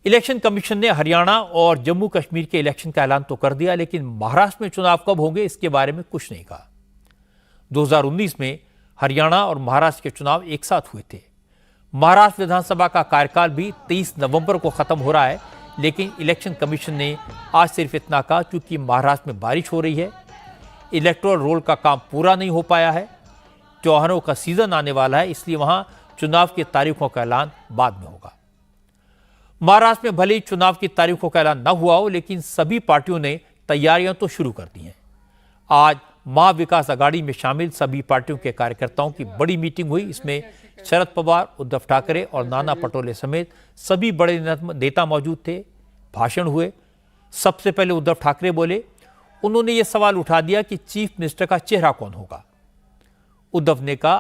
Election commission ने हरियाणा और जम्मू कश्मीर के इलेक्शन का ऐलान तो कर दिया, लेकिन महाराष्ट्र में चुनाव कब होंगे इसके बारे में कुछ नहीं कहा। 2019 में हरियाणा और महाराष्ट्र के चुनाव एक साथ हुए थे। महाराष्ट्र विधानसभा का कार्यकाल भी 23 नवंबर को खत्म हो रहा है, लेकिन इलेक्शन कमीशन ने आज सिर्फ इतना कहा क्योंकि महाराष्ट्र में बारिश हो रही है, इलेक्टोरल रोल का काम पूरा नहीं हो पाया है, त्योहारों का सीजन आने वाला है, इसलिए वहां चुनाव की तारीखों का ऐलान बाद में होगा। महाराष्ट्र में भले ही चुनाव की तारीखों का ऐलान न हुआ हो, लेकिन सभी पार्टियों ने तैयारियां तो शुरू कर दी हैं। आज महाविकास अघाड़ी में शामिल सभी पार्टियों के कार्यकर्ताओं की बड़ी मीटिंग हुई। इसमें शरद पवार, उद्धव ठाकरे और नाना पटोले समेत सभी बड़े नेता मौजूद थे। भाषण हुए। सबसे पहले उद्धव ठाकरे बोले। उन्होंने ये सवाल उठा दिया कि चीफ मिनिस्टर का चेहरा कौन होगा। उद्धव ने कहा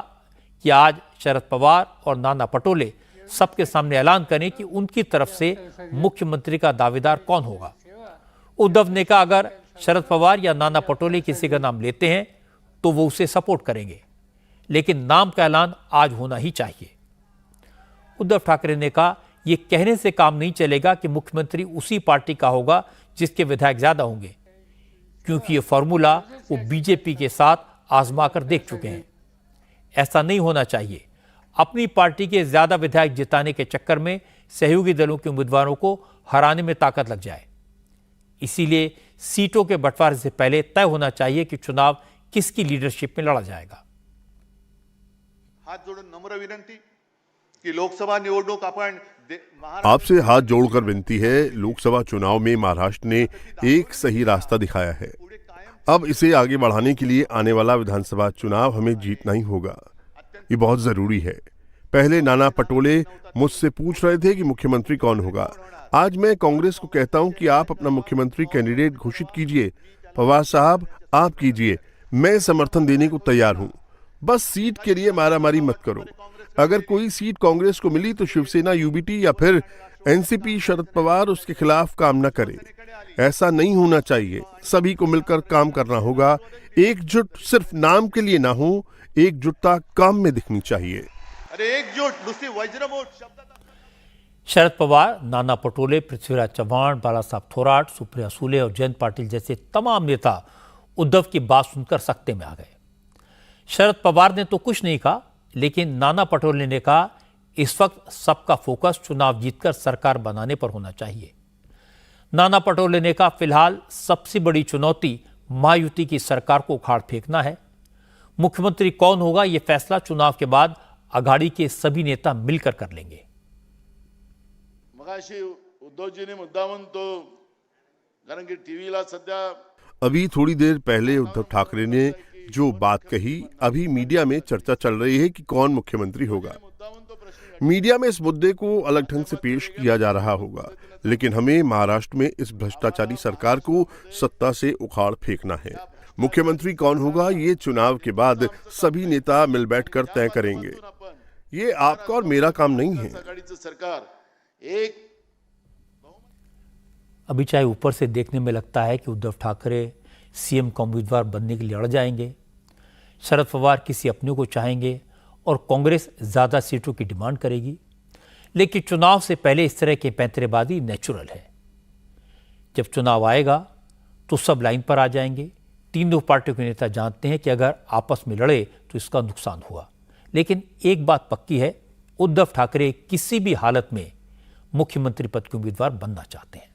कि आज शरद पवार और नाना पटोले सबके सामने ऐलान करें कि उनकी तरफ से मुख्यमंत्री का दावेदार कौन होगा। उद्धव ने कहा अगर शरद पवार या नाना पटोले किसी का नाम लेते हैं तो वो उसे सपोर्ट करेंगे, लेकिन नाम का ऐलान आज होना ही चाहिए। उद्धव ठाकरे ने कहा यह कहने से काम नहीं चलेगा कि मुख्यमंत्री उसी पार्टी का होगा जिसके विधायक ज्यादा होंगे, क्योंकि यह फॉर्मूला वो बीजेपी के साथ आजमा कर देख चुके हैं। ऐसा नहीं होना चाहिए। अपनी पार्टी के ज्यादा विधायक जिताने के चक्कर में सहयोगी दलों के उम्मीदवारों को हराने में ताकत लग जाए। इसीलिए सीटों के बंटवारे से पहले तय होना चाहिए कि चुनाव किसकी लीडरशिप में लड़ा जाएगा। हाथ जोड़ून नम्र विनंती कि लोकसभा निवडणूक आपण आपसे हाथ जोड़कर विनती है। लोकसभा चुनाव में महाराष्ट्र ने एक सही रास्ता दिखाया है। अब इसे आगे बढ़ाने के लिए आने वाला विधानसभा चुनाव हमें जीतना ही होगा। ये बहुत जरूरी है। पहले नाना पटोले मुझसे पूछ रहे थे कि मुख्यमंत्री कौन होगा। आज मैं कांग्रेस को कहता हूं कि आप अपना मुख्यमंत्री कैंडिडेट घोषित कीजिए। पवार साहब आप कीजिए, मैं समर्थन देने को तैयार हूं। बस सीट के लिए मारामारी मत करो। अगर कोई सीट कांग्रेस को मिली तो शिवसेना, यूबीटी या फिर एनसीपी शरद पवार उसके खिलाफ काम न करे। ऐसा नहीं होना चाहिए। सभी को मिलकर काम करना होगा। एकजुट सिर्फ नाम के लिए ना हो, एकजुटता काम में दिखनी चाहिए। अरे एकजुट दूसरी वज्रमूठ शब्द। शरद पवार, नाना पटोले, पृथ्वीराज चव्हाण, बाला साहब थोराट, सुप्रिया सुले और जयंत पाटिल जैसे तमाम नेता उद्धव की बात सुनकर सख्ते में आ गए। शरद पवार ने तो कुछ नहीं कहा, लेकिन नाना पटोले ने कहा इस वक्त सबका फोकस चुनाव जीतकर सरकार बनाने पर होना चाहिए। नाना पटोले ने कहा फिलहाल सबसे बड़ी चुनौती महायुति की सरकार को उखाड़ फेंकना है। मुख्यमंत्री कौन होगा यह फैसला चुनाव के बाद अघाड़ी के सभी नेता मिलकर कर लेंगे। मगाशी उद्धवजीने मुद्दामून तो कारण की टीव्हीला सध्या अभी थोड़ी देर पहले उद्धव ठाकरे ने जो बात कही, अभी मीडिया में चर्चा चल रही है कि कौन मुख्यमंत्री होगा। मीडिया में इस मुद्दे को अलग ढंग से पेश किया जा रहा होगा, लेकिन हमें महाराष्ट्र में इस भ्रष्टाचारी सरकार को सत्ता से उखाड़ फेंकना है। मुख्यमंत्री कौन होगा ये चुनाव के बाद सभी नेता मिल बैठकर तय करेंगे। ये आपका और मेरा काम नहीं है। अभी चाहे ऊपर से देखने में लगता है कि उद्धव ठाकरे सीएम का उम्मीदवार बनने के लिए लड़ जाएंगे, शरद पवार किसी अपने को चाहेंगे और कांग्रेस ज्यादा सीटों की डिमांड करेगी, लेकिन चुनाव से पहले इस तरह की पैंतरेबाजी नेचुरल है। जब चुनाव आएगा तो सब लाइन पर आ जाएंगे। तीनों पार्टियों के नेता जानते हैं कि अगर आपस में लड़े तो इसका नुकसान हुआ। लेकिन एक बात पक्की है, उद्धव ठाकरे किसी भी हालत में मुख्यमंत्री पद के उम्मीदवार बनना चाहते हैं।